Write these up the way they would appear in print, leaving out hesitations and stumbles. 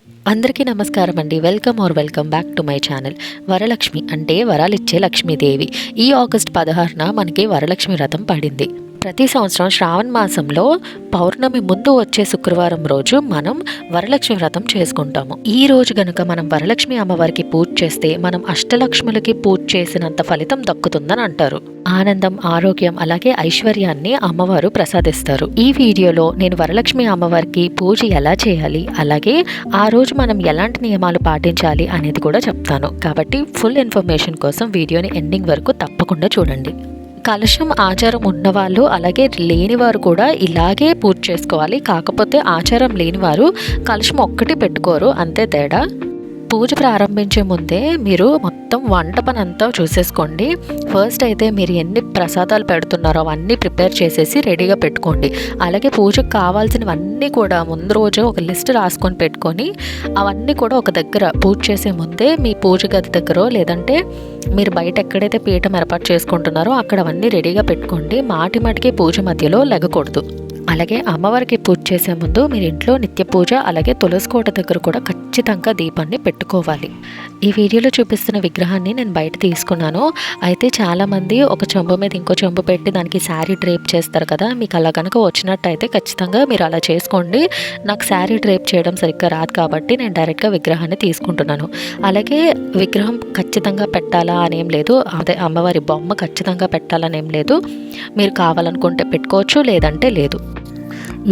అందరికీ నమస్కారం అండి. Welcome back to my channel. Varalakshmi అంటే వరాలిచ్చే లక్ష్మీదేవి. ఈ ఆగస్ట్ 16న మనకి వరలక్ష్మి వ్రతం పడింది. ప్రతి సంవత్సరం శ్రావణ మాసంలో పౌర్ణమి ముందు వచ్చే శుక్రవారం రోజు మనం వరలక్ష్మి వ్రతం చేసుకుంటాము. ఈ రోజు గనుక మనం వరలక్ష్మి అమ్మవారికి పూజ చేస్తే మనం అష్టలక్ష్ములకి పూజ చేసినంత ఫలితం దక్కుతుందని అంటారు. ఆనందం, ఆరోగ్యం అలాగే ఐశ్వర్యాన్ని అమ్మవారు ప్రసాదిస్తారు. ఈ వీడియోలో నేను వరలక్ష్మి అమ్మవారికి పూజ ఎలా చేయాలి, అలాగే ఆ రోజు మనం ఎలాంటి నియమాలు పాటించాలి అనేది కూడా చెప్తాను. కాబట్టి ఫుల్ ఇన్ఫర్మేషన్ కోసం వీడియోని ఎండింగ్ వరకు తప్పకుండా చూడండి. కలశం ఆచారం ఉన్నవాళ్ళు అలాగే లేనివారు కూడా ఇలాగే పూజ చేసుకోవాలి. కాకపోతే ఆచారం లేనివారు కలశం ఒక్కటి పెట్టుకోరు, అంతే తేడా. పూజ ప్రారంభించే ముందే మీరు మొత్తం వంట పని అంతా చూసేసుకోండి. ఫస్ట్ అయితే మీరు ఎన్ని ప్రసాదాలు పెడుతున్నారో అవన్నీ ప్రిపేర్ చేసేసి రెడీగా పెట్టుకోండి. అలాగే పూజకు కావాల్సినవన్నీ కూడా ముందు రోజు ఒక లిస్ట్ రాసుకొని పెట్టుకొని అవన్నీ కూడా ఒక దగ్గర పూజ చేసే ముందే మీ పూజ గది దగ్గర లేదంటే మీరు బయట ఎక్కడైతే పీఠం ఏర్పాటు చేసుకుంటున్నారో అక్కడ అవన్నీ రెడీగా పెట్టుకోండి. మాటికి పూజ మధ్యలో లెగకూడదు. అలాగే అమ్మవారికి పూజ చేసే ముందు మీరు ఇంట్లో నిత్య పూజ అలాగే తులసి కోట దగ్గర కూడా ఖచ్చితంగా దీపాన్ని పెట్టుకోవాలి. ఈ వీడియోలో చూపిస్తున్న విగ్రహాన్ని నేను బయట తీసుకున్నాను. అయితే చాలామంది ఒక చెంబు మీద ఇంకో చెంబు పెట్టి దానికి శారీ డ్రేప్ చేస్తారు కదా. మీకు అలా కనుక వచ్చినట్టయితే ఖచ్చితంగా మీరు అలా చేసుకోండి. నాకు శారీ డ్రేప్ చేయడం సరిగ్గా రాదు కాబట్టి నేను డైరెక్ట్గా విగ్రహాన్ని తీసుకుంటున్నాను. అలాగే విగ్రహం ఖచ్చితంగా పెట్టాలా అనేం లేదు, అదే అమ్మవారి బొమ్మ ఖచ్చితంగా పెట్టాలనేం లేదు. మీరు కావాలనుకుంటే పెట్టుకోవచ్చు, లేదంటే లేదు.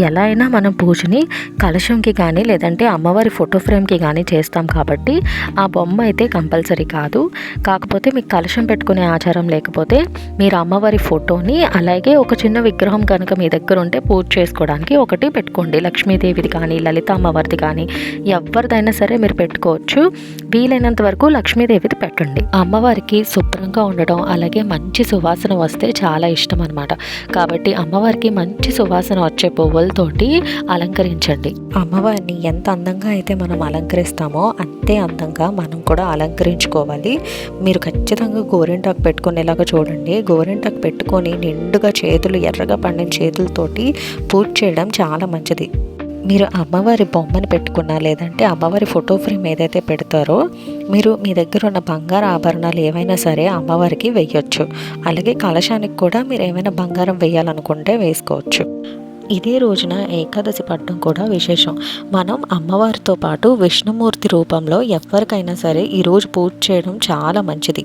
ఎలా అయినా మనం పూజని కలశంకి కానీ లేదంటే అమ్మవారి ఫోటో ఫ్రేమ్కి కానీ చేస్తాం కాబట్టి ఆ బొమ్మ అయితే కంపల్సరీ కాదు. కాకపోతే మీకు కలశం పెట్టుకునే ఆచారం లేకపోతే మీరు అమ్మవారి ఫోటోని అలాగే ఒక చిన్న విగ్రహం కనుక మీ దగ్గర ఉంటే పూజ చేసుకోవడానికి ఒకటి పెట్టుకోండి. లక్ష్మీదేవిది కానీ లలిత అమ్మవారిది కానీ ఎవరిదైనా సరే మీరు పెట్టుకోవచ్చు. వీలైనంత వరకు లక్ష్మీదేవిది పెట్టండి. అమ్మవారికి శుభ్రంగా ఉండడం అలాగే మంచి సువాసన వస్తే చాలా ఇష్టం అనమాట. కాబట్టి అమ్మవారికి మంచి సువాసన వచ్చే పువ్వులతోటి అలంకరించండి. అమ్మవారిని ఎంత అందంగా అయితే మనం అలంకరిస్తామో అంతే అందంగా మనం కూడా అలంకరించుకోవాలి. మీరు ఖచ్చితంగా గోరింటాకు పెట్టుకునేలాగా చూడండి. గోరింటాకు పెట్టుకొని నిండుగా చేతులు ఎర్రగా పండిన చేతులతోటి పూజ చేయడం చాలా మంచిది. మీరు అమ్మవారి బొమ్మను పెట్టుకున్నా లేదంటే అమ్మవారి ఫోటో ఫ్రేమ్ ఏదైతే పెడతారో మీరు మీ దగ్గర ఉన్న బంగారు ఆభరణాలు ఏవైనా సరే అమ్మవారికి వేయొచ్చు. అలాగే కలశానికి కూడా మీరు ఏమైనా బంగారం వేయాలనుకుంటే వేసుకోవచ్చు. ఇదే రోజున ఏకాదశి పడడం కూడా విశేషం. మనం అమ్మవారితో పాటు విష్ణుమూర్తి రూపంలో ఎవరికైనా సరే ఈరోజు పూజ చేయడం చాలా మంచిది.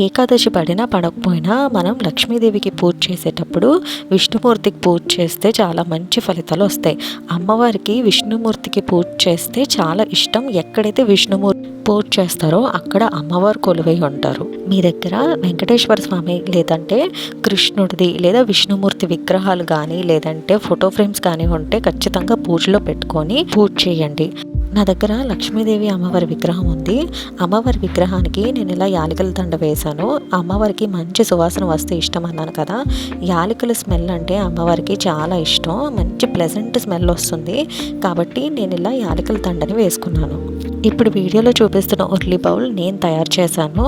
ఏకాదశి పడినా పడకపోయినా మనం లక్ష్మీదేవికి పూజ చేసేటప్పుడు విష్ణుమూర్తికి పూజ చేస్తే చాలా మంచి ఫలితాలు వస్తాయి. అమ్మవారికి విష్ణుమూర్తికి పూజ చేస్తే చాలా ఇష్టం. ఎక్కడైతే విష్ణుమూర్తి పూజ చేస్తారో అక్కడ అమ్మవారు కొలువై ఉంటారు. మీ దగ్గర వెంకటేశ్వర స్వామి లేదంటే కృష్ణుడిది లేదా విష్ణుమూర్తి విగ్రహాలు కానీ లేదంటే ఫోటో ఫ్రేమ్స్ కానీ ఉంటే ఖచ్చితంగా పూజలో పెట్టుకొని పూజ చేయండి. నా దగ్గర లక్ష్మీదేవి అమ్మవారి విగ్రహం ఉంది. అమ్మవారి విగ్రహానికి నేను ఇలా యాలకుల దండ వేశాను. అమ్మవారికి మంచి సువాసన వస్తే ఇష్టం అన్నాను కదా. యాలకుల స్మెల్ అంటే అమ్మవారికి చాలా ఇష్టం. మంచి ప్లెజెంట్ స్మెల్ వస్తుంది కాబట్టి నేను ఇలా యాలకుల దండని వేసుకున్నాను. ఇప్పుడు వీడియోలో చూపిస్తున్న ఉర్లీ బౌల్ నేను తయారు చేశాను.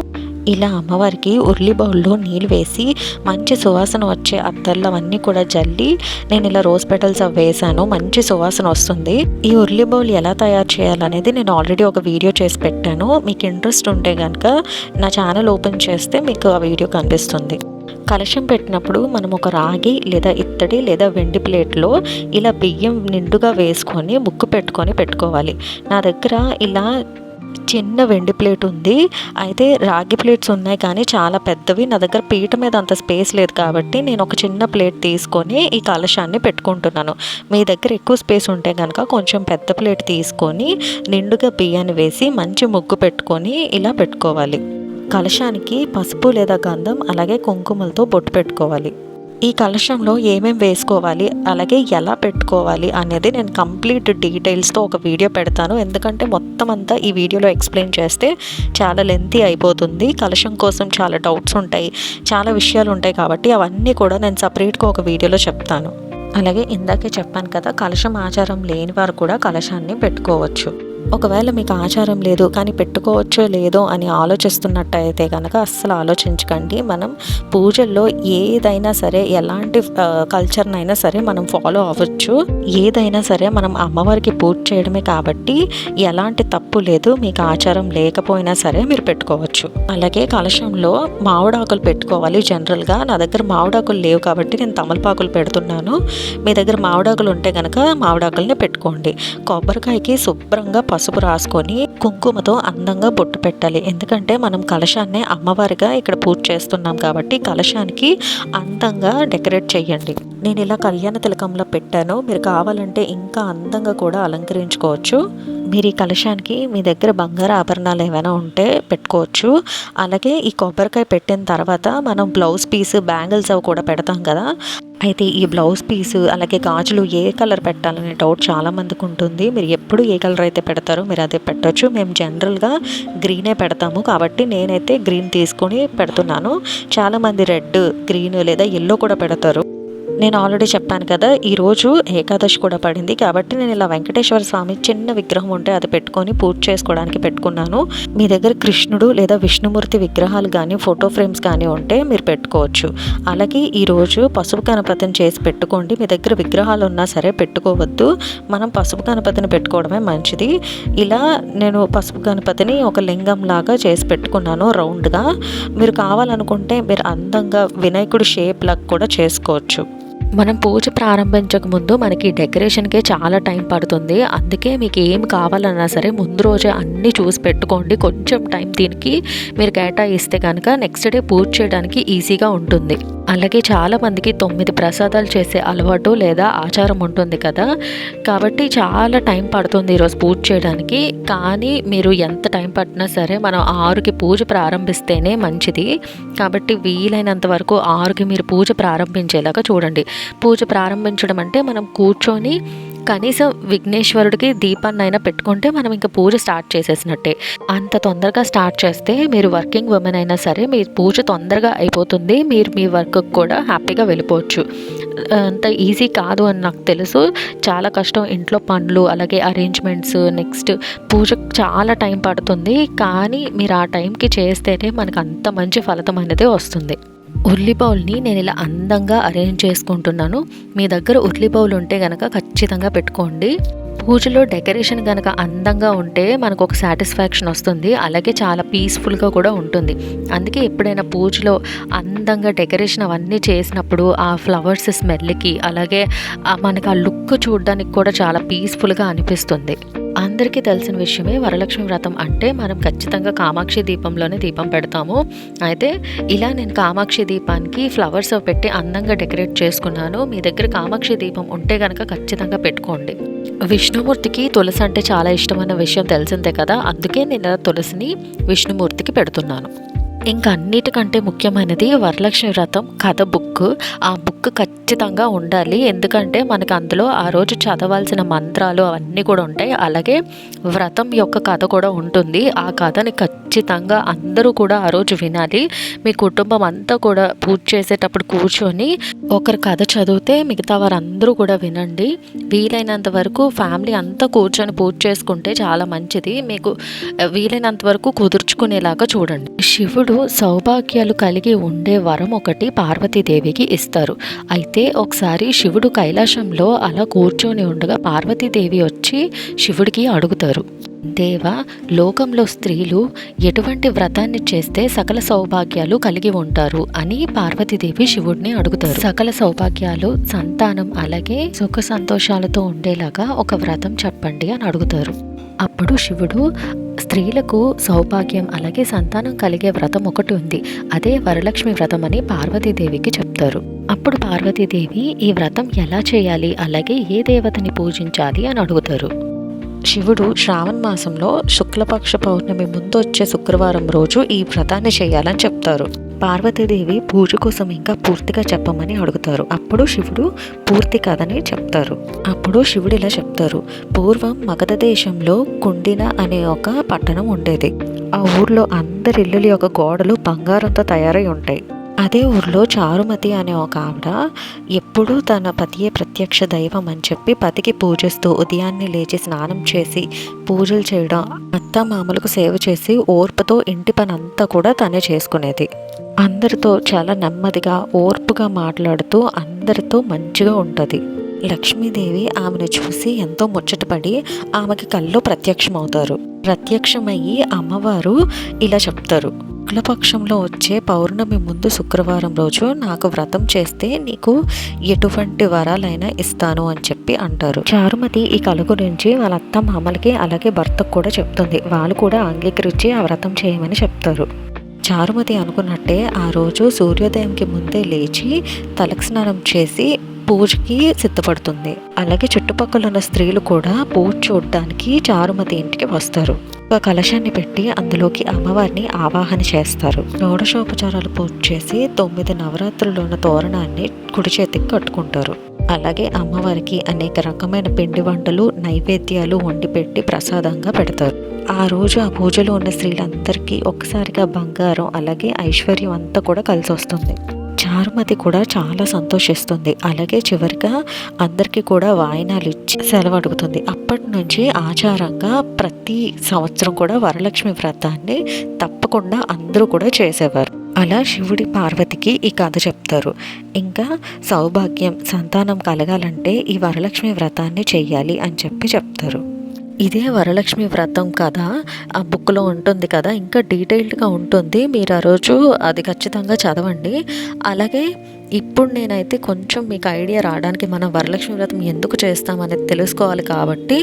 ఇలా అమ్మవారికి ఉర్లీ బౌల్లో నీళ్ళు వేసి మంచి సువాసన వచ్చే అత్తర్లు అవన్నీ కూడా జల్లి నేను ఇలా రోజ్ పెటల్స్ అవి వేసాను. మంచి సువాసన వస్తుంది. ఈ ఉర్లీ బౌల్ ఎలా తయారు చేయాలనేది నేను ఆల్రెడీ ఒక వీడియో చేసి పెట్టాను. మీకు ఇంట్రెస్ట్ ఉంటే కనుక నా ఛానల్ ఓపెన్ చేస్తే మీకు ఆ వీడియో కనిపిస్తుంది. కలశం పెట్టినప్పుడు మనం ఒక రాగి లేదా ఇత్తడి లేదా వెండి ప్లేట్లో ఇలా బియ్యం నిండుగా వేసుకొని ముగ్గు పెట్టుకోవాలి. నా దగ్గర ఇలా చిన్న వెండి ప్లేట్ ఉంది. అయితే రాగి ప్లేట్స్ ఉన్నాయి కానీ చాలా పెద్దవి. నా దగ్గర పీట మీద అంత స్పేస్ లేదు కాబట్టి నేను ఒక చిన్న ప్లేట్ తీసుకొని ఈ కలశాన్ని పెట్టుకుంటున్నాను. మీ దగ్గర ఎక్కువ స్పేస్ ఉంటే కనుక కొంచెం పెద్ద ప్లేట్ తీసుకొని నిండుగా బియ్యాన్ని వేసి మంచి ముగ్గు పెట్టుకొని ఇలా పెట్టుకోవాలి. కలశానికి పసుపు లేదా గంధం అలాగే కుంకుమలతో బొట్టు పెట్టుకోవాలి. ఈ కలశంలో ఏమేమి వేసుకోవాలి అలాగే ఎలా పెట్టుకోవాలి అనేది నేను కంప్లీట్ డీటెయిల్స్తో ఒక వీడియో పెడతాను. ఎందుకంటే మొత్తం అంతా ఈ వీడియోలో ఎక్స్ప్లెయిన్ చేస్తే చాలా లెంతీ అయిపోతుంది. కలశం కోసం చాలా డౌట్స్ ఉంటాయి, చాలా విషయాలు ఉంటాయి కాబట్టి అవన్నీ కూడా నేను సపరేట్గా ఒక వీడియోలో చెప్తాను. అలాగే ఇందాకే చెప్పాను కదా, కలశం ఆచారం లేని వారు కూడా కలశాన్ని పెట్టుకోవచ్చు. ఒకవేళ మీకు ఆచారం లేదు కానీ పెట్టుకోవచ్చో లేదో అని ఆలోచిస్తున్నట్టయితే కనుక అస్సలు ఆలోచించకండి. మనం పూజల్లో ఏదైనా సరే, ఎలాంటి కల్చర్నైనా సరే మనం ఫాలో అవ్వచ్చు. ఏదైనా సరే మనం అమ్మవారికి పూజ చేయడమే కాబట్టి ఎలాంటి తప్పు లేదు. మీకు ఆచారం లేకపోయినా సరే మీరు పెట్టుకోవచ్చు. అలాగే కలశంలో మామిడాకులు పెట్టుకోవాలి. జనరల్గా నా దగ్గర మామిడాకులు లేవు కాబట్టి నేను తమలపాకులు పెడుతున్నాను. మీ దగ్గర మామిడాకులు ఉంటే కనుక మామిడాకుల్ని పెట్టుకోండి. కొబ్బరికాయకి శుభ్రంగా పసుపు రాసుకొని కుంకుమతో అందంగా బొట్టు పెట్టాలి. ఎందుకంటే మనం కలశాన్ని అమ్మవారిగా ఇక్కడ పూజ చేస్తున్నాం కాబట్టి కలశానికి అందంగా డెకరేట్ చేయండి. నేను ఇలా కళ్యాణ తిలకంలో పెట్టాను. మీరు కావాలంటే ఇంకా అందంగా కూడా అలంకరించుకోవచ్చు. మీరు ఈ కలశానికి మీ దగ్గర బంగారు ఆభరణాలు ఏమైనా ఉంటే పెట్టుకోవచ్చు. అలాగే ఈ కొబ్బరికాయ పెట్టిన తర్వాత మనం బ్లౌజ్ పీస్, బ్యాంగిల్స్ అవి కూడా పెడతాం కదా. అయితే ఈ బ్లౌజ్ పీసు అలాగే గాజులు ఏ కలర్ పెట్టాలనే డౌట్ చాలామందికి ఉంటుంది. మీరు ఎప్పుడు ఏ కలర్ అయితే పెడతారో మీరు అదే పెట్టవచ్చు. మేము జనరల్గా గ్రీనే పెడతాము కాబట్టి నేనైతే గ్రీన్ తీసుకొని పెడుతున్నాను. చాలామంది రెడ్, గ్రీన్ లేదా ఎల్లో కూడా పెడతారు. నేను ఆల్రెడీ చెప్పాను కదా, ఈరోజు ఏకాదశి కూడా పడింది కాబట్టి నేను ఇలా వెంకటేశ్వర స్వామి చిన్న విగ్రహం ఉంటే అది పెట్టుకొని పూజ చేసుకోవడానికి పెట్టుకున్నాను. మీ దగ్గర కృష్ణుడు లేదా విష్ణుమూర్తి విగ్రహాలు కానీ ఫోటో ఫ్రేమ్స్ కానీ ఉంటే మీరు పెట్టుకోవచ్చు. అలాగే ఈరోజు పసుపు గణపతిని చేసి పెట్టుకోండి. మీ దగ్గర విగ్రహాలు ఉన్నా సరే పెట్టుకోవద్దు. మనం పసుపు గణపతిని పెట్టుకోవడమే మంచిది. ఇలా నేను పసుపు గణపతిని ఒక లింగం లాగా చేసి పెట్టుకున్నాను రౌండ్గా. మీరు కావాలనుకుంటే మీరు అందంగా వినాయకుడి షేప్ లాగా కూడా చేసుకోవచ్చు. మనం పూజ ప్రారంభించక ముందు మనకి డెకరేషన్కే చాలా టైం పడుతుంది. అందుకే మీకు ఏం కావాలన్నా సరే ముందు రోజే అన్నీ చూసి పెట్టుకోండి. కొంచెం టైం దీనికి మీరు కేటాయిస్తే కనుక నెక్స్ట్ డే పూజ చేయడానికి ఈజీగా ఉంటుంది. అలాగే చాలామందికి 9 ప్రసాదాలు చేసే అలవాటు లేదా ఆచారం ఉంటుంది కదా, కాబట్టి చాలా టైం పడుతుంది ఈరోజు పూజ చేయడానికి. కానీ మీరు ఎంత టైం పట్టినా సరే మనం 6కి పూజ ప్రారంభిస్తేనే మంచిది. కాబట్టి వీలైనంత వరకు 6కి మీరు పూజ ప్రారంభించేలాగా చూడండి. పూజ ప్రారంభించడం అంటే మనం కూర్చొని కనీసం విఘ్నేశ్వరుడికి దీపాన్నైనా పెట్టుకుంటే మనం ఇంకా పూజ స్టార్ట్ చేసేసినట్టే. అంత తొందరగా స్టార్ట్ చేస్తే మీరు వర్కింగ్ ఉమెన్ అయినా సరే మీ పూజ తొందరగా అయిపోతుంది. మీరు మీ వర్క్కి కూడా హ్యాపీగా వెళ్ళిపోవచ్చు. అంత ఈజీ కాదు అని నాకు తెలుసు. చాలా కష్టం. ఇంట్లో పనులు అలాగే అరేంజ్మెంట్స్, నెక్స్ట్ పూజకు చాలా టైం పడుతుంది. కానీ మీరు ఆ టైంకి చేస్తేనే మనకు అంత మంచి ఫలితం అనేది వస్తుంది. ఉర్లి బౌల్ని నేను ఇలా అందంగా అరేంజ్ చేసుకుంటున్నాను. మీ దగ్గర ఉర్లి బౌల్ ఉంటే కనుక ఖచ్చితంగా పెట్టుకోండి. పూజలో డెకరేషన్ కనుక అందంగా ఉంటే మనకు ఒక సాటిస్ఫాక్షన్ వస్తుంది. అలాగే చాలా పీస్ఫుల్గా కూడా ఉంటుంది. అందుకే ఎప్పుడైనా పూజలో అందంగా డెకరేషన్ అవన్నీ చేసినప్పుడు ఆ ఫ్లవర్స్ స్మెల్కి అలాగే మనకు ఆ లుక్ చూడడానికి కూడా చాలా పీస్ఫుల్గా అనిపిస్తుంది. అందరికీ తెలిసిన విషయమే వరలక్ష్మి వ్రతం అంటే మనం ఖచ్చితంగా కామాక్షి దీపంలోనే దీపం పెడతాము. అయితే ఇలా నేను కామాక్షి దీపానికి ఫ్లవర్స్ పెట్టి అందంగా డెకరేట్ చేసుకున్నాను. మీ దగ్గర కామాక్షి దీపం ఉంటే కనుక ఖచ్చితంగా పెట్టుకోండి. విష్ణుమూర్తికి తులసి అంటే చాలా ఇష్టమైన విషయం తెలిసిందే కదా, అందుకే నేను తులసిని విష్ణుమూర్తికి పెడుతున్నాను. ఇంకా అన్నిటికంటే ముఖ్యమైనది వరలక్ష్మి వ్రతం కథ బుక్. ఆ బుక్ ఖచ్చితంగా ఉండాలి. ఎందుకంటే మనకు అందులో ఆ రోజు చదవాల్సిన మంత్రాలు అవన్నీ కూడా ఉంటాయి. అలాగే వ్రతం యొక్క కథ కూడా ఉంటుంది. ఆ కథని ఖచ్చితంగా అందరూ కూడా ఆ రోజు వినాలి. మీ కుటుంబం అంతా కూడా పూజ చేసేటప్పుడు కూర్చొని ఒకరి కథ చదివితే మిగతా వారందరూ కూడా వినండి. వీలైనంత వరకు ఫ్యామిలీ అంతా కూర్చొని పూజ చేసుకుంటే చాలా మంచిది. మీకు వీలైనంత వరకు కుదుర్చుకునేలాగా చూడండి. శివుడు సౌభాగ్యాలు కలిగి ఉండే వరం ఒకటి పార్వతీదేవికి ఇస్తారు. అయితే ఒకసారి శివుడు కైలాసంలో అలా కూర్చొని ఉండగా పార్వతీదేవి వచ్చి శివుడికి అడుగుతారు, దేవా, లోకంలో స్త్రీలు ఎటువంటి వ్రతాన్ని చేస్తే సకల సౌభాగ్యాలు కలిగి ఉంటారు అని పార్వతీదేవి శివుడిని అడుగుతారు. సకల సౌభాగ్యాలు, సంతానం అలాగే సుఖ సంతోషాలతో ఉండేలాగా ఒక వ్రతం చెప్పండి అని అడుగుతారు. అప్పుడు శివుడు స్త్రీలకు సౌభాగ్యం అలాగే సంతానం కలిగే వ్రతం ఒకటి ఉంది, అదే వరలక్ష్మి వ్రతం అని పార్వతీదేవికి చెప్తారు. అప్పుడు పార్వతీదేవి ఈ వ్రతం ఎలా చేయాలి అలాగే ఏ దేవతని పూజించాలి అని అడుగుతారు. శివుడు శ్రావణ మాసంలో శుక్లపక్ష పౌర్ణమి ముందు వచ్చే శుక్రవారం రోజు ఈ వ్రతాన్ని చేయాలని చెప్తారు. పార్వతీదేవి పూజ కోసం ఇంకా పూర్తిగా చెప్పమని అడుగుతారు. అప్పుడు శివుడు పూర్తి కథని చెప్తారు. అప్పుడు శివుడు ఇలా చెప్తారు, పూర్వం మగధ దేశంలో కుండిన అనే ఒక పట్టణం ఉండేది. ఆ ఊర్లో అందరి ఇళ్ళ యొక్క గోడలు బంగారంతో తయారై ఉంటాయి. అదే ఊర్లో చారుమతి అనే ఒక ఆవిడ ఎప్పుడూ తన పతియే ప్రత్యక్ష దైవం అని చెప్పి పతికి పూజిస్తూ ఉదయాన్నే లేచి స్నానం చేసి పూజలు చేయడం, అత్త మామలకు సేవ చేసి ఓర్పుతో ఇంటి పని అంతా కూడా తనే చేసుకునేది. అందరితో చాలా నెమ్మదిగా ఓర్పుగా మాట్లాడుతూ అందరితో మంచిగా ఉంటుంది. లక్ష్మీదేవి ఆమెను చూసి ఎంతో ముచ్చటపడి ఆమెకి కళ్ళు ప్రత్యక్షమవుతారు. ప్రత్యక్షమయ్యి అమ్మవారు ఇలా చెప్తారు, శుక్లపక్షంలో వచ్చే పౌర్ణమి ముందు శుక్రవారం రోజు నాకు వ్రతం చేస్తే నీకు ఎటువంటి వరాలైనా ఇస్తాను అని చెప్పి అంటారు. చారుమతి ఈ కళ గురించి వాళ్ళ అత్త మామలకి అలాగే భర్తకు కూడా చెప్తుంది. వాళ్ళు కూడా అంగీకరించి ఆ వ్రతం చేయమని చెప్తారు. చారుమతి అనుకున్నట్టే ఆ రోజు సూర్యోదయంకి ముందే లేచి తలకు స్నానం చేసి పూజకి సిద్ధపడుతుంది. అలాగే చుట్టుపక్కల ఉన్న స్త్రీలు కూడా పూజ చూడడానికి చారుమతి ఇంటికి వస్తారు. ఒక కలశాన్ని పెట్టి అందులోకి అమ్మవారిని ఆవాహన చేస్తారు. షోడశోపచారాలు పూజ చేసి 9 నవరాత్రులు ఉన్న తోరణాన్ని కుడి చేతికి కట్టుకుంటారు. అలాగే అమ్మవారికి అనేక రకమైన పిండి వంటలు నైవేద్యాలు వండి పెట్టి ప్రసాదంగా పెడతారు. ఆ రోజు ఆ పూజలో ఉన్న స్త్రీలందరికీ ఒక్కసారిగా బంగారం అలాగే ఐశ్వర్యం అంతా కూడా కలిసి వస్తుంది. చారుమతి కూడా చాలా సంతోషిస్తుంది. అలాగే చివరిగా అందరికీ కూడా వాయినాలు ఇచ్చి సెలవు అడుగుతుంది. అప్పటి నుంచి ఆచారంగా ప్రతి సంవత్సరం కూడా వరలక్ష్మి వ్రతాన్ని తప్పకుండా అందరూ కూడా చేసేవారు. అలా శివుడి పార్వతికి ఈ కథ చెప్తారు. ఇంకా సౌభాగ్యం సంతానం కలగాలంటే ఈ వరలక్ష్మి వ్రతాన్ని చెయ్యాలి అని చెప్పి చెప్తారు. ఇదే వరలక్ష్మి వ్రతం కథ ఆ బుక్లో ఉంటుంది కదా, ఇంకా డీటెయిల్డ్గా ఉంటుంది. మీరు ఆ రోజు అది ఖచ్చితంగా చదవండి. అలాగే ఇప్పుడు నేనైతే కొంచెం మీకు ఐడియా రావడానికి మనం వరలక్ష్మి వ్రతం ఎందుకు చేస్తామనేది తెలుసుకోవాలి కాబట్టి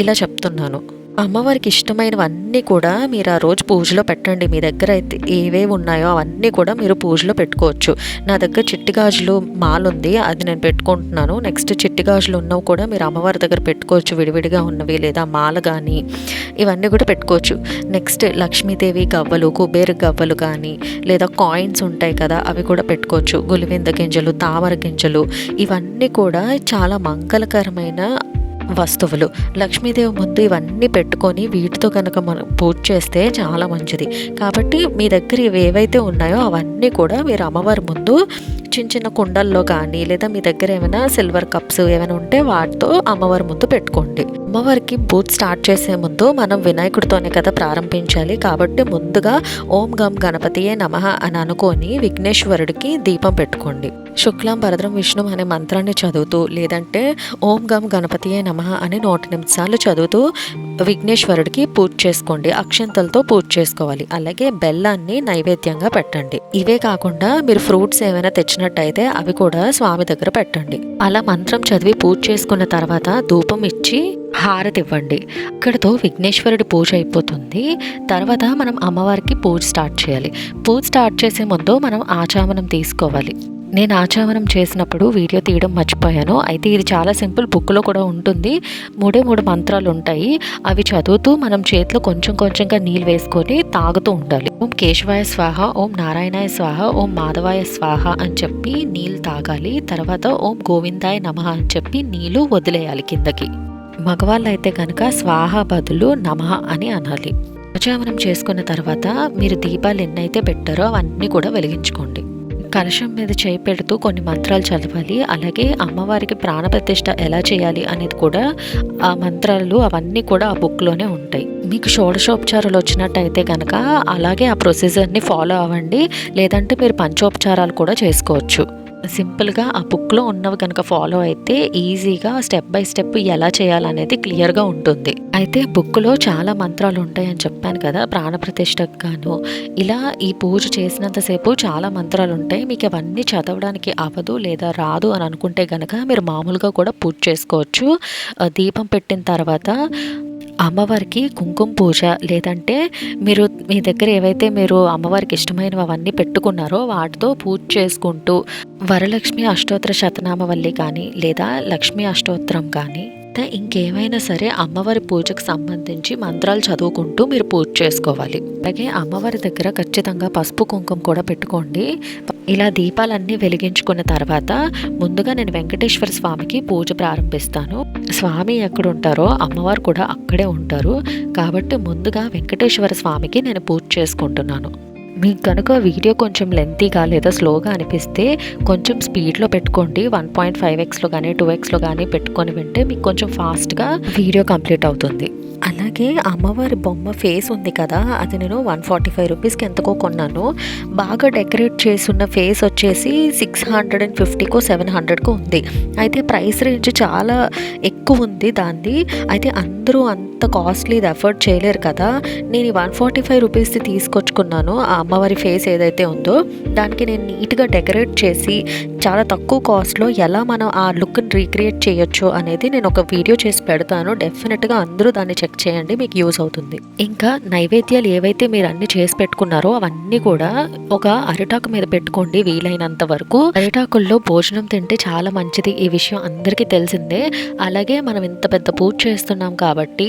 ఇలా చెప్తున్నాను. అమ్మవారికి ఇష్టమైనవన్నీ కూడా మీరు ఆ రోజు పూజలో పెట్టండి. మీ దగ్గర అయితే ఏవేవి ఉన్నాయో అవన్నీ కూడా మీరు పూజలో పెట్టుకోవచ్చు. నా దగ్గర చిట్టి గాజులు మాల ఉంది, అది నేను పెట్టుకుంటున్నాను. నెక్స్ట్ చిట్టి గాజులు ఉన్నవి కూడా మీరు అమ్మవారి దగ్గర పెట్టుకోవచ్చు, విడివిడిగా ఉన్నవి, లేదా మాల కానీ ఇవన్నీ కూడా పెట్టుకోవచ్చు. నెక్స్ట్ లక్ష్మీదేవి గవ్వలు, కుబేర గవ్వలు కానీ లేదా కాయిన్స్ ఉంటాయి కదా, అవి కూడా పెట్టుకోవచ్చు. గులివింద గింజలు, తామర గింజలు, ఇవన్నీ కూడా చాలా మంగళకరమైన వస్తువులు. లక్ష్మీదేవి ముందు ఇవన్నీ పెట్టుకొని వీటితో కనుక మనం పూజ చేస్తే చాలా మంచిది. కాబట్టి మీ దగ్గర ఇవి ఏవైతే ఉన్నాయో అవన్నీ కూడా మీరు అమ్మవారి ముందు చిన్న చిన్న కుండల్లో కానీ లేదా మీ దగ్గర ఏమైనా సిల్వర్ కప్స్ ఏమైనా ఉంటే వాటితో అమ్మవారి ముందు పెట్టుకోండి. అమ్మవారికి పూజ స్టార్ట్ చేసే ముందు మనం వినాయకుడితోనే కదా ప్రారంభించాలి. కాబట్టి ముందుగా ఓం గం గణపతియే నమః అని అనుకొని విఘ్నేశ్వరుడికి దీపం పెట్టుకోండి. శుక్లాం భరద్రం విష్ణు అనే మంత్రాన్ని చదువుతూ లేదంటే ఓం గం గణపతియే నమః అని 108 సార్లు చదువుతూ విఘ్నేశ్వరుడికి పూజ చేసుకోండి. అక్షంతలతో పూజ చేసుకోవాలి. అలాగే బెల్లాన్ని నైవేద్యంగా పెట్టండి. ఇవే కాకుండా మీరు ఫ్రూట్స్ ఏమైనా తెచ్చినట్టయితే అవి కూడా స్వామి దగ్గర పెట్టండి. అలా మంత్రం చదివి పూజ చేసుకున్న తర్వాత ధూపం ఇచ్చి హారతి ఇవ్వండి. ఇక్కడతో విఘ్నేశ్వరుడి పూజ అయిపోతుంది. తర్వాత మనం అమ్మవారికి పూజ స్టార్ట్ చేయాలి. పూజ స్టార్ట్ చేసే ముందు మనం ఆచమనం తీసుకోవాలి. నేను ఆచమనం చేసినప్పుడు వీడియో తీయడం మర్చిపోయాను. అయితే ఇది చాలా సింపుల్, బుక్లో కూడా ఉంటుంది. 3 మంత్రాలు ఉంటాయి. అవి చదువుతూ మనం చేతిలో కొంచెం కొంచెంగా నీళ్ళు వేసుకొని తాగుతూ ఉండాలి. ఓం కేశవాయ స్వాహ, ఓం నారాయణాయ స్వాహ, ఓం మాధవాయ స్వాహ అని చెప్పి నీళ్ళు తాగాలి. తర్వాత ఓం గోవిందాయ నమః అని చెప్పి నీళ్ళు వదిలేయాలి కిందకి. మగవాళ్ళు అయితే కనుక స్వాహ బదులు నమః అని అనాలి. ఆచమనం చేసుకున్న తర్వాత మీరు దీపాలు ఎన్నైతే పెట్టారో అవన్నీ కూడా వెలిగించుకోండి. కలశం మీద చేయి పెడుతూ కొన్ని మంత్రాలు చదవాలి. అలాగే అమ్మవారికి ప్రాణప్రతిష్ఠ ఎలా చేయాలి అనేది కూడా ఆ మంత్రాలు అవన్నీ కూడా ఆ బుక్లోనే ఉంటాయి. మీకు షోడశోపచారాలు వచ్చినట్టయితే కనుక అలాగే ఆ ప్రొసీజర్ని ఫాలో అవ్వండి. లేదంటే మీరు పంచోపచారాలు కూడా చేసుకోవచ్చు. సింపుల్గా ఆ బుక్లో ఉన్నవి కనుక ఫాలో అయితే ఈజీగా స్టెప్ బై స్టెప్ ఎలా చేయాలనేది క్లియర్గా ఉంటుంది. అయితే బుక్లో చాలా మంత్రాలు ఉంటాయని చెప్పాను కదా, ప్రాణప్రతిష్ఠకు గాను. ఇలా ఈ పూజ చేసినంతసేపు చాలా మంత్రాలు ఉంటాయి. మీకు అవన్నీ చదవడానికి అవ్వదు లేదా రాదు అని అనుకుంటే కనుక మీరు మామూలుగా కూడా పూజ చేసుకోవచ్చు. దీపం పెట్టిన తర్వాత అమ్మవారికి కుంకుమ పూజ లేదంటే మీరు మీ దగ్గర ఏవైతే మీరు అమ్మవారికి ఇష్టమైనవి అవన్నీ పెట్టుకున్నారో వాటితో పూజ చేసుకుంటూ వరలక్ష్మి అష్టోత్తర శతనామవల్లి కానీ లేదా లక్ష్మీ అష్టోత్తరం కానీ ఇంకేమైనా సరే అమ్మవారి పూజకు సంబంధించి మంత్రాలు చదువుకుంటూ మీరు పూజ చేసుకోవాలి. అలాగే అమ్మవారి దగ్గర ఖచ్చితంగా పసుపు కుంకుమ కూడా పెట్టుకోండి. ఇలా దీపాలన్నీ వెలిగించుకున్న తర్వాత ముందుగా నేను వెంకటేశ్వర స్వామికి పూజ ప్రారంభిస్తాను. స్వామి ఎక్కడ ఉంటారో అమ్మవారు కూడా అక్కడే ఉంటారు. కాబట్టి ముందుగా వెంకటేశ్వర స్వామికి నేను పూజ చేసుకుంటున్నాను. మీకు కనుక వీడియో కొంచెం లెంతీగా లేదా స్లోగా అనిపిస్తే కొంచెం స్పీడ్లో పెట్టుకోండి. 1.5x కానీ 2xలో కానీ పెట్టుకొని వింటే మీకు కొంచెం ఫాస్ట్గా వీడియో కంప్లీట్ అవుతుంది. అలాగే అమ్మవారి బొమ్మ ఫేస్ ఉంది కదా, అది నేను 145 రూపీస్కి ఎంతకో కొన్నాను. బాగా డెకరేట్ చేసున్న ఫేస్ వచ్చేసి 650కో 700కో ఉంది. అయితే ప్రైస్ రేంజ్ చాలా ఎక్కువ ఉంది దాన్ని. అయితే అందరూ అంత కాస్ట్లీది ఎఫర్ట్ చేయలేరు కదా. నేను ఈ 145 రూపీస్ది తీసుకొచ్చుకున్నాను. ఆ అమ్మవారి ఫేస్ ఏదైతే ఉందో దానికి నేను నీట్గా డెకరేట్ చేసి చాలా తక్కువ కాస్ట్లో ఎలా మనం ఆ లుక్ని రీక్రియేట్ చేయొచ్చు అనేది నేను ఒక వీడియో చేసి పెడతాను. డెఫినెట్గా అందరూ దాన్ని చెక్ చేయండి, మీకు యూజ్ అవుతుంది. ఇంకా నైవేద్యాలు ఏవైతే మీరు అన్ని చేసి పెట్టుకున్నారో అవన్నీ కూడా ఒక అరిటాకు మీద పెట్టుకోండి వీలైనంత వరకు. అరిటాకుల్లో భోజనం తింటే చాలా మంచిది, ఈ విషయం అందరికీ తెలిసిందే. అలాగే మనం ఇంత పెద్ద పూజ చేస్తున్నాం కాబట్టి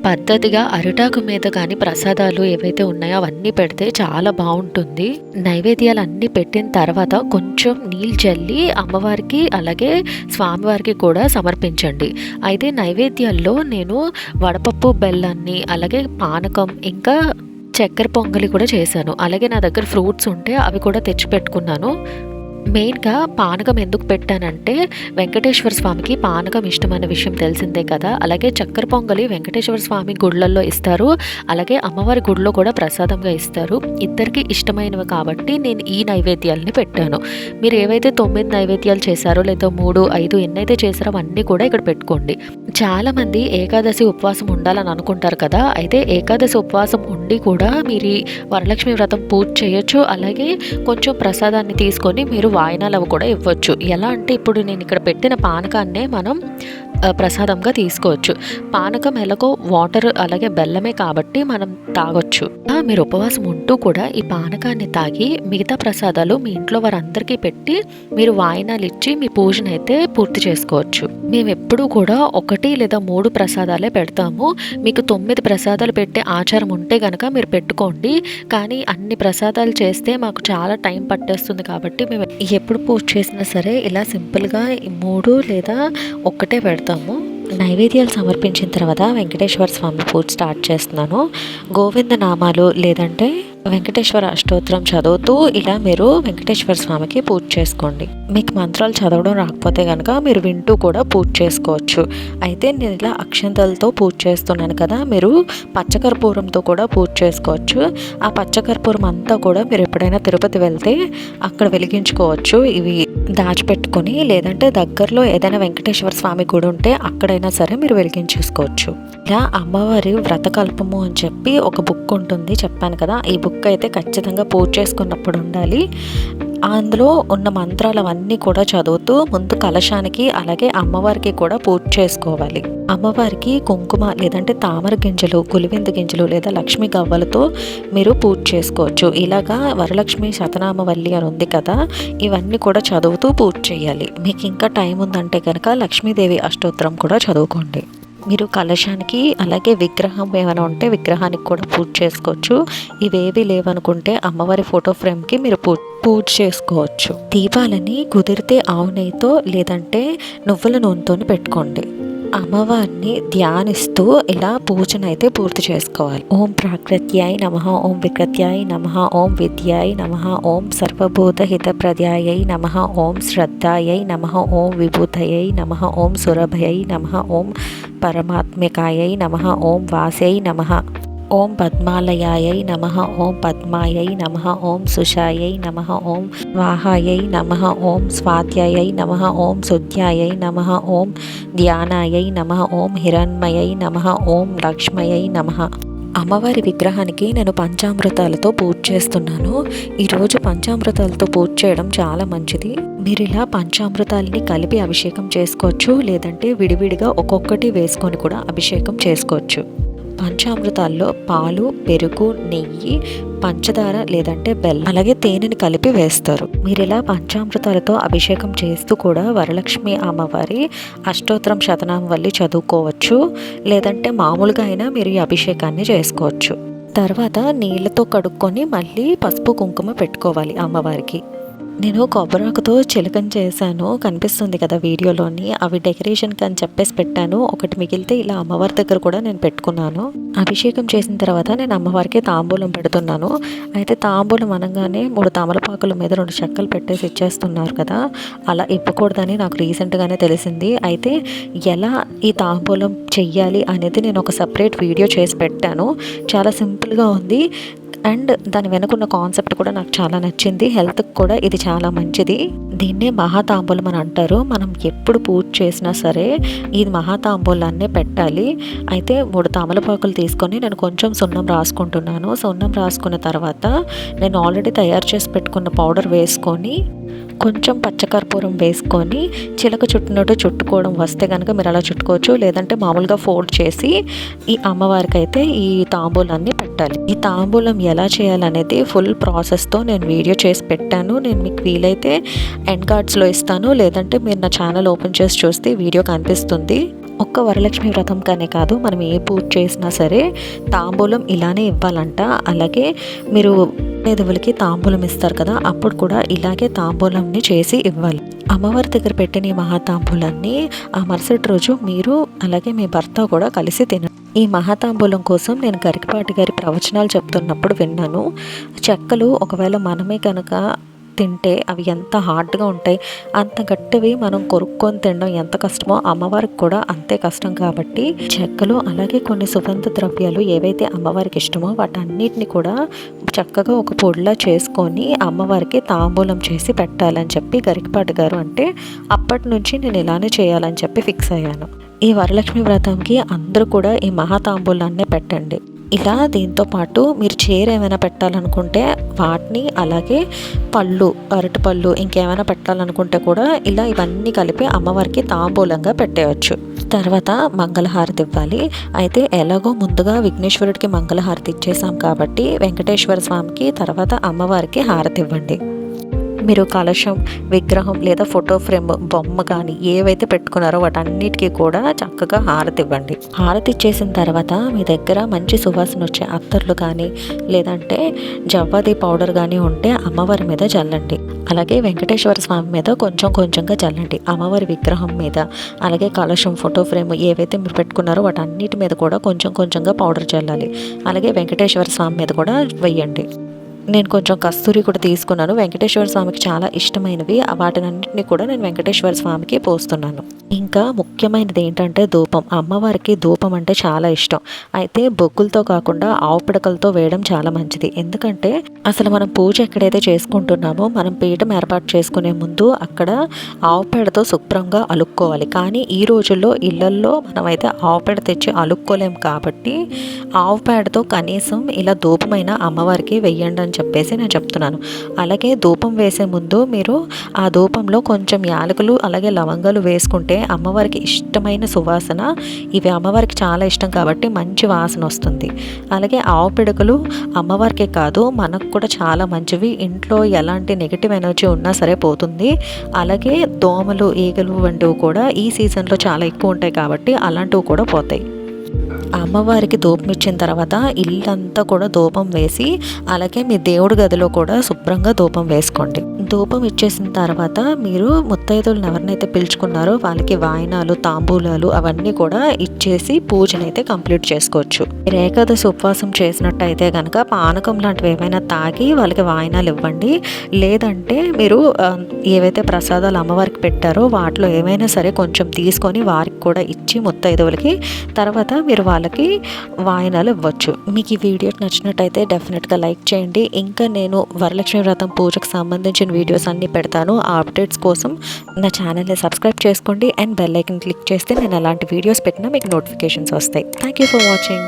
పద్ధతిగా అరిటాకు మీద కానీ ప్రసాదాలు ఏవైతే ఉన్నాయో అవన్నీ పెడితే చాలా బాగుంటుంది. నైవేద్యాలు అన్నీ పెట్టిన తర్వాత కొంచెం నీళ్ళు చల్లి అమ్మవారికి అలాగే స్వామివారికి కూడా సమర్పించండి. అయితే నైవేద్యాల్లో నేను వడపప్పు బెల్లాన్ని అలాగే పానకం ఇంకా చక్కెర పొంగలి కూడా చేశాను. అలాగే నా దగ్గర ఫ్రూట్స్ ఉంటే అవి కూడా తెచ్చి పెట్టుకున్నాను. మెయిన్గా పానకం ఎందుకు పెట్టానంటే వెంకటేశ్వర స్వామికి పానకం ఇష్టమైన విషయం తెలిసిందే కదా. అలాగే చక్కెర పొంగలి వెంకటేశ్వర స్వామి గుళ్ళల్లో ఇస్తారు, అలాగే అమ్మవారి గుడిలో కూడా ప్రసాదంగా ఇస్తారు. ఇద్దరికి ఇష్టమైనవి కాబట్టి నేను ఈ నైవేద్యాలని పెట్టాను. మీరు ఏవైతే 9 నైవేద్యాలు చేశారో లేదా 3, 5 ఎన్నైతే చేశారో అవన్నీ కూడా ఇక్కడ పెట్టుకోండి. చాలామంది ఏకాదశి ఉపవాసం ఉండాలని అనుకుంటారు కదా. అయితే ఏకాదశి ఉపవాసం ఉండి కూడా మీరు వరలక్ష్మి వ్రతం పూజ చేయొచ్చు. అలాగే కొంచెం ప్రసాదాన్ని తీసుకొని మీరు వాయినాలు అవి కూడా ఇవ్వచ్చు. ఎలా అంటే ఇప్పుడు నేను ఇక్కడ పెట్టిన పానకాన్నే మనం ప్రసాదంగా తీసుకోవచ్చు. పానకం ఎలాగో వాటర్ అలాగే బెల్లమే కాబట్టి మనం తాగొచ్చు. మీరు ఉపవాసం ఉంటూ కూడా ఈ పానకాన్ని తాగి మిగతా ప్రసాదాలు మీ ఇంట్లో వారందరికీ పెట్టి మీరు వాయినాలు ఇచ్చి మీ పూజను అయితే పూర్తి చేసుకోవచ్చు. మేము ఎప్పుడూ కూడా 1 లేదా 3 ప్రసాదాలే పెడతాము. మీకు 9 ప్రసాదాలు పెట్టే ఆచారం ఉంటే కనుక మీరు పెట్టుకోండి. కానీ అన్ని ప్రసాదాలు చేస్తే మాకు చాలా టైం పట్టేస్తుంది కాబట్టి మేము ఎప్పుడు పూజ చేసినా సరే ఇలా సింపుల్గా 3 లేదా 1 పెడతాము. నైవేద్యాలు సమర్పించిన తర్వాత వెంకటేశ్వర స్వామి పూజ స్టార్ట్ చేస్తున్నాను. గోవింద నామాలు లేదంటే వెంకటేశ్వర అష్టోత్తరం చదువుతూ ఇలా మీరు వెంకటేశ్వర స్వామికి పూజ చేసుకోండి. మీకు మంత్రాలు చదవడం రాకపోతే కనుక మీరు వింటూ కూడా పూజ చేసుకోవచ్చు. అయితే నేను ఇలా అక్షంతలతో పూజ చేస్తున్నాను కదా, మీరు పచ్చకర్పూరంతో కూడా పూజ చేసుకోవచ్చు. ఆ పచ్చకర్పూరం అంతా కూడా మీరు ఎప్పుడైనా తిరుపతి వెళ్తే అక్కడ వెలిగించుకోవచ్చు. ఇవి దాచిపెట్టుకొని లేదంటే దగ్గరలో ఏదైనా వెంకటేశ్వర స్వామి గుడి ఉంటే అక్కడైనా సరే మీరు వెలిగించేసుకోవచ్చు. ఇలా అమ్మవారి వ్రతకల్పము అని చెప్పి ఒక బుక్ ఉంటుంది, చెప్పాను కదా. ఈ బుక్ అయితే ఖచ్చితంగా పూజ చేసుకున్నప్పుడు ఉండాలి. అందులో ఉన్న మంత్రాలు అవన్నీ కూడా చదువుతూ ముందు కలశానికి అలాగే అమ్మవారికి కూడా పూజ చేసుకోవాలి. అమ్మవారికి కుంకుమ లేదంటే తామర గింజలు, గులివింద గింజలు లేదా లక్ష్మీ గవ్వలతో మీరు పూజ చేసుకోవచ్చు. ఇలాగా వరలక్ష్మి శతనామవల్లి అని ఉంది కదా, ఇవన్నీ కూడా చదువుతూ పూజ చేయాలి. మీకు ఇంకా టైం ఉందంటే కనుక లక్ష్మీదేవి అష్టోత్తరం కూడా చదువుకోండి. మీరు కలశానికి అలాగే విగ్రహం ఏమైనా ఉంటే విగ్రహానికి కూడా పూజ చేసుకోవచ్చు. ఇవేవి లేవనుకుంటే అమ్మవారి ఫోటో ఫ్రేమ్కి మీరు పూజ చేసుకోవచ్చు. దీపాలని కుదిరితే ఆవు నెయ్యితో లేదంటే నువ్వుల నూనెతో పెట్టుకోండి. అమ్మవారిని ధ్యానిస్తూ ఇలా పూజనైతే పూర్తి చేసుకోవాలి. ఓం ప్రాకృత్యాయ నమః, ఓం వికృత్యాయ నమః, ఓం విద్యాయ నమః, ఓం సర్వభూత హితప్రదాయై నమః, ఓం శ్రద్ధాయై నమః, ఓం విభూతయై నమః, ఓం సురభయై నమః, ఓం పరమాత్మికాయై నమః, ఓం వాసై నమః, ఓం పద్మాలయాయై నమః, ఓం పద్మాయై నమః, ఓం సుషాయై నమః, ఓం వాహాయై నమః, ఓం స్వాధ్యాయై నమః, ఓం సుధ్యాయై నమః, ఓం ధ్యానాయై నమః, ఓం హిరణ్మయై నమః, ఓం లక్ష్మయై నమః. అమ్మవారి విగ్రహానికి నేను పంచామృతాలతో పూజ చేస్తున్నాను. ఈరోజు పంచామృతాలతో పూజ చేయడం చాలా మంచిది. మీరు ఇలా పంచామృతాలని కలిపి అభిషేకం చేసుకోవచ్చు, లేదంటే విడివిడిగా ఒక్కొక్కటి వేసుకొని కూడా అభిషేకం చేసుకోవచ్చు. పంచామృతాల్లో పాలు, పెరుగు, నెయ్యి, పంచదార లేదంటే బెల్లం అలాగే తేనెని కలిపి వేస్తారు. మీరు ఇలా పంచామృతాలతో అభిషేకం చేస్తూ కూడా వరలక్ష్మి అమ్మవారి అష్టోత్తరం శతనామవల్లి చదువుకోవచ్చు, లేదంటే మామూలుగా అయినా మీరు ఈ అభిషేకాన్ని చేసుకోవచ్చు. తర్వాత నీళ్ళతో కడుక్కొని మళ్ళీ పసుపు కుంకుమ పెట్టుకోవాలి అమ్మవారికి. నేను కొబ్బరాకుతో చిలకం చేశాను, కనిపిస్తుంది కదా వీడియోలోని. అవి డెకరేషన్కి అని చెప్పేసి పెట్టాను. ఒకటి మిగిలితే ఇలా అమ్మవారి దగ్గర కూడా నేను పెట్టుకున్నాను. అభిషేకం చేసిన తర్వాత నేను అమ్మవారికి తాంబూలం పెడుతున్నాను. అయితే తాంబూలం అనగానే 3 తమలపాకుల మీద 2 చెక్కలు పెట్టేసి ఇచ్చేస్తున్నారు కదా, అలా ఇవ్వకూడదని నాకు రీసెంట్గానే తెలిసింది. అయితే ఎలా ఈ తాంబూలం చెయ్యాలి అనేది నేను ఒక సపరేట్ వీడియో చేసి పెట్టాను. చాలా సింపుల్గా ఉంది అండ్ దాని వెనుకున్న కాన్సెప్ట్ కూడా నాకు చాలా నచ్చింది. హెల్త్కి కూడా ఇది చాలా మంచిది. దీన్నే మహాతాంబూలం అని అంటారు. మనం ఎప్పుడు పూజ చేసినా సరే ఈ మహాతాంబూలాన్నే పెట్టాలి. అయితే 3 తమలపాకులు తీసుకొని నేను కొంచెం సున్నం రాసుకుంటున్నాను. సున్నం రాసుకున్న తర్వాత నేను ఆల్రెడీ తయారు చేసి పెట్టుకున్న పౌడర్ వేసుకొని కొంచెం పచ్చకర్పూరం వేసుకొని చిలక చుట్టినట్టు చుట్టుకోవడం వస్తే కనుక మీరు అలా చుట్టుకోవచ్చు, లేదంటే మామూలుగా ఫోల్డ్ చేసి ఈ అమ్మవారికి అయితే ఈ తాంబూలాన్ని పెట్టాలి. ఈ తాంబూలం ఎలా చేయాలనేది ఫుల్ ప్రాసెస్తో నేను వీడియో చేసి పెట్టాను. నేను మీకు వీలైతే ఎండ్ కార్డ్స్లో ఇస్తాను, లేదంటే మీరు నా ఛానల్ ఓపెన్ చేసి చూస్తే వీడియో కనిపిస్తుంది. ఒక్క వరలక్ష్మి వ్రతం కానీ కాదు, మనం ఏ పూజ చేసినా సరే తాంబూలం ఇలానే ఇవ్వాలంట. అలాగే మీరు పేదవులకి తాంబూలం ఇస్తారు కదా, అప్పుడు కూడా ఇలాగే తాంబూలంని చేసి ఇవ్వాలి. అమ్మవారి దగ్గర పెట్టిన ఈ మహాతాంబూలాన్ని ఆ మరుసటి రోజు మీరు అలాగే మీ భర్త కూడా కలిసి తినండి. ఈ మహాతాంబూలం కోసం నేను గరికపాటి గారి ప్రవచనాలు చెప్తున్నప్పుడు విన్నాను. చెక్కలు ఒకవేళ మనమే కనుక తింటే అవి ఎంత హార్డ్గా ఉంటాయి, అంత గట్టివి మనం కొరుక్కొని తినడం ఎంత కష్టమో అమ్మవారికి కూడా అంతే కష్టం. కాబట్టి చెక్కలు అలాగే కొన్ని సుగంధ ద్రవ్యాలు ఏవైతే అమ్మవారికి ఇష్టమో వాటన్నిటిని కూడా చక్కగా ఒక పొడిలా చేసుకొని అమ్మవారికి తాంబూలం చేసి పెట్టాలని చెప్పి గరికపాటి గారు అంటే అప్పటి నుంచి నేను ఇలానే చేయాలని చెప్పి ఫిక్స్ అయ్యాను. ఈ వరలక్ష్మి వ్రతంకి అందరూ కూడా ఈ మహాతాంబూలాన్నే పెట్టండి. ఇలా దీంతో పాటు మీరు చీర ఏమైనా పెట్టాలనుకుంటే వాటిని, అలాగే పళ్ళు, అరటి పళ్ళు ఇంకేమైనా పెట్టాలనుకుంటే కూడా ఇలా ఇవన్నీ కలిపి అమ్మవారికి తాంబూలంగా పెట్టేయచ్చు. తర్వాత మంగళహారతి ఇవ్వాలి. అయితే ఎలాగో ముందుగా విఘ్నేశ్వరుడికి మంగళహారతి ఇచ్చేసాం కాబట్టి వెంకటేశ్వర స్వామికి తర్వాత అమ్మవారికి హారతి ఇవ్వండి. మీరు కలశం, విగ్రహం లేదా ఫోటో ఫ్రేమ్, బొమ్మ కానీ ఏవైతే పెట్టుకున్నారో వాటన్నిటికీ కూడా చక్కగా హారతి ఇవ్వండి. హారతి ఇచ్చేసిన తర్వాత మీ దగ్గర మంచి సువాసన వచ్చే అత్తర్లు కానీ లేదంటే జవ్వాది పౌడర్ కానీ ఉంటే అమ్మవారి మీద చల్లండి. అలాగే వెంకటేశ్వర స్వామి మీద కొంచెం కొంచెంగా చల్లండి. అమ్మవారి విగ్రహం మీద అలాగే కలశం, ఫోటో ఫ్రేమ్ ఏవైతే మీరు పెట్టుకున్నారో వాటన్నిటి మీద కూడా కొంచెం కొంచెంగా పౌడర్ చల్లాలి. అలాగే వెంకటేశ్వర స్వామి మీద కూడా వెయ్యండి. నేను కొంచెం కస్తూరి కూడా తీసుకున్నాను. వెంకటేశ్వర స్వామికి చాలా ఇష్టమైనవి, వాటినన్నింటినీ కూడా నేను వెంకటేశ్వర స్వామికి పోస్తున్నాను. ఇంకా ముఖ్యమైనది ఏంటంటే ధూపం. అమ్మవారికి ధూపం అంటే చాలా ఇష్టం. అయితే బొగ్గులతో కాకుండా ఆవు పిడకలతో వేయడం చాలా మంచిది. ఎందుకంటే అసలు మనం పూజ ఎక్కడైతే చేసుకుంటున్నామో మనం పీఠం ఏర్పాటు చేసుకునే ముందు అక్కడ ఆవు పేడతో శుభ్రంగా అలుక్కోవాలి. కానీ ఈ రోజుల్లో ఇళ్లల్లో మనమైతే ఆవు పేడ తెచ్చి అలుక్కోలేం కాబట్టి ఆవు పేడతో కనీసం ఇలా ధూపమైన అమ్మవారికి వెయ్యండి అని చెప్పేసి నేను చెప్తున్నాను. అలాగే ధూపం వేసే ముందు మీరు ఆ ధూపంలో కొంచెం యాలకులు అలాగే లవంగాలు వేసుకుంటే అమ్మవారికి ఇష్టమైన సువాసన. ఇవి అమ్మవారికి చాలా ఇష్టం కాబట్టి మంచి వాసన వస్తుంది. అలాగే ఆవు పిడకలు అమ్మవారికే కాదు మనకు కూడా చాలా మంచివి. ఇంట్లో ఎలాంటి నెగిటివ్ ఎనర్జీ ఉన్నా సరే పోతుంది. అలాగే దోమలు, ఈగలు వంటివి కూడా ఈ సీజన్లో చాలా ఎక్కువ ఉంటాయి కాబట్టి అలాంటివి కూడా పోతాయి. అమ్మవారికి ధూపం ఇచ్చిన తర్వాత ఇల్లంతా కూడా ధూపం వేసి అలాగే మీ దేవుడి గదిలో కూడా శుభ్రంగా ధూపం వేసుకోండి. ధూపం ఇచ్చేసిన తర్వాత మీరు ముత్తైదులను ఎవరినైతే పిలుచుకున్నారో వాళ్ళకి వాయినాలు, తాంబూలాలు అవన్నీ కూడా ఇచ్చేసి పూజనైతే కంప్లీట్ చేసుకోవచ్చు. మీరు ఏకాదశి ఉపవాసం చేసినట్టయితే కనుక పానకం లాంటివి ఏమైనా తాగి వాళ్ళకి వాయినాలు ఇవ్వండి. లేదంటే మీరు ఏవైతే ప్రసాదాలు అమ్మవారికి పెట్టారో వాటిలో ఏమైనా సరే కొంచెం తీసుకొని వారికి కూడా ఇచ్చి ముత్తైదువులకి తర్వాత మీరు వాళ్ళకి వాయినాలు ఇవ్వచ్చు. మీకు ఈ వీడియో నచ్చినట్టయితే డెఫినెట్గా లైక్ చేయండి. ఇంకా నేను వరలక్ష్మి వ్రతం పూజకు సంబంధించిన వీడియోస్ అన్నీ పెడతాను. ఆ అప్డేట్స్ కోసం నా ఛానల్ని సబ్స్క్రైబ్ చేసుకోండి అండ్ బెల్ ఐకన్ క్లిక్ చేస్తే నేను ఎలాంటి వీడియోస్ పెట్టినా మీకు నోటిఫికేషన్స్ వస్తాయి. Thank you for watching.